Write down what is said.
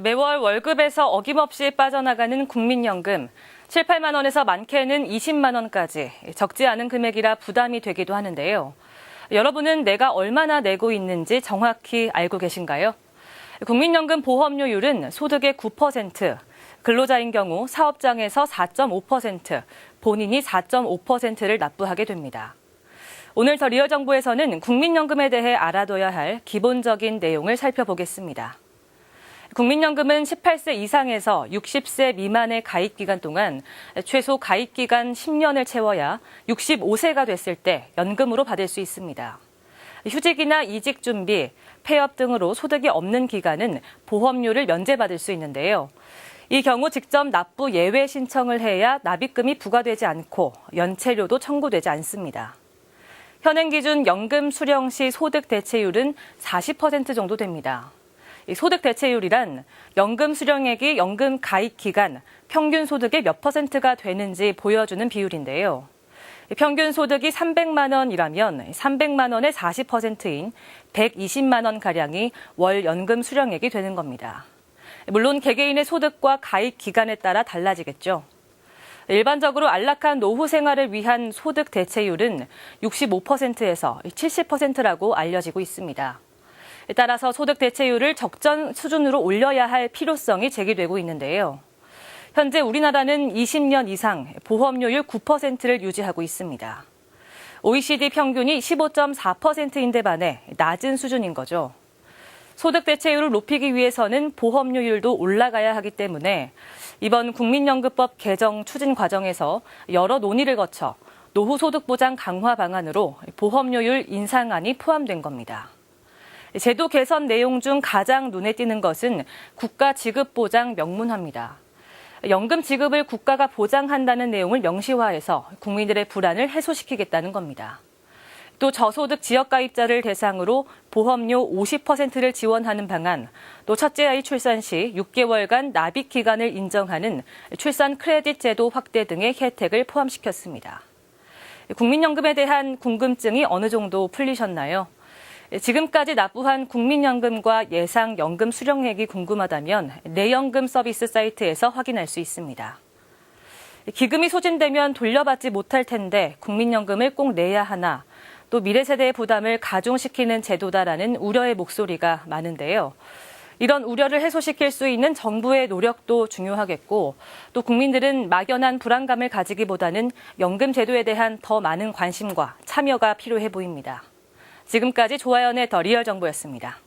매월 월급에서 어김없이 빠져나가는 국민연금. 7, 8만 원에서 많게는 20만 원까지 적지 않은 금액이라 부담이 되기도 하는데요. 여러분은 내가 얼마나 내고 있는지 정확히 알고 계신가요? 국민연금 보험료율은 소득의 9%, 근로자인 경우 사업장에서 4.5%, 본인이 4.5%를 납부하게 됩니다. 오늘 더 리얼 정보에서는 국민연금에 대해 알아둬야 할 기본적인 내용을 살펴보겠습니다. 국민연금은 18세 이상에서 60세 미만의 가입기간 동안 최소 가입기간 10년을 채워야 65세가 됐을 때 연금으로 받을 수 있습니다. 휴직이나 이직 준비, 폐업 등으로 소득이 없는 기간은 보험료를 면제받을 수 있는데요. 이 경우 직접 납부 예외 신청을 해야 납입금이 부과되지 않고 연체료도 청구되지 않습니다. 현행 기준 연금 수령 시 소득 대체율은 40% 정도 됩니다. 소득 대체율이란 연금 수령액이 연금 가입 기간 평균 소득의 몇 %가 되는지 보여주는 비율인데요. 평균 소득이 300만 원이라면 300만 원의 40%인 120만 원가량이 월 연금 수령액이 되는 겁니다. 물론 개개인의 소득과 가입 기간에 따라 달라지겠죠. 일반적으로 안락한 노후 생활을 위한 소득 대체율은 65%에서 70%라고 알려지고 있습니다. 따라서 소득 대체율을 적정 수준으로 올려야 할 필요성이 제기되고 있는데요. 현재 우리나라는 20년 이상 보험료율 9%를 유지하고 있습니다. OECD 평균이 15.4%인데 반해 낮은 수준인 거죠. 소득 대체율을 높이기 위해서는 보험료율도 올라가야 하기 때문에 이번 국민연금법 개정 추진 과정에서 여러 논의를 거쳐 노후소득보장 강화 방안으로 보험료율 인상안이 포함된 겁니다. 제도 개선 내용 중 가장 눈에 띄는 것은 국가 지급 보장 명문화입니다. 연금 지급을 국가가 보장한다는 내용을 명시화해서 국민들의 불안을 해소시키겠다는 겁니다. 또 저소득 지역가입자를 대상으로 보험료 50%를 지원하는 방안, 또 첫째 아이 출산 시 6개월간 납입 기간을 인정하는 출산 크레딧 제도 확대 등의 혜택을 포함시켰습니다. 국민연금에 대한 궁금증이 어느 정도 풀리셨나요? 지금까지 납부한 국민연금과 예상 연금 수령액이 궁금하다면 내연금 서비스 사이트에서 확인할 수 있습니다. 기금이 소진되면 돌려받지 못할 텐데 국민연금을 꼭 내야 하나, 또 미래 세대의 부담을 가중시키는 제도다라는 우려의 목소리가 많은데요. 이런 우려를 해소시킬 수 있는 정부의 노력도 중요하겠고, 또 국민들은 막연한 불안감을 가지기보다는 연금 제도에 대한 더 많은 관심과 참여가 필요해 보입니다. 지금까지 조아연의 더 리얼 정보였습니다.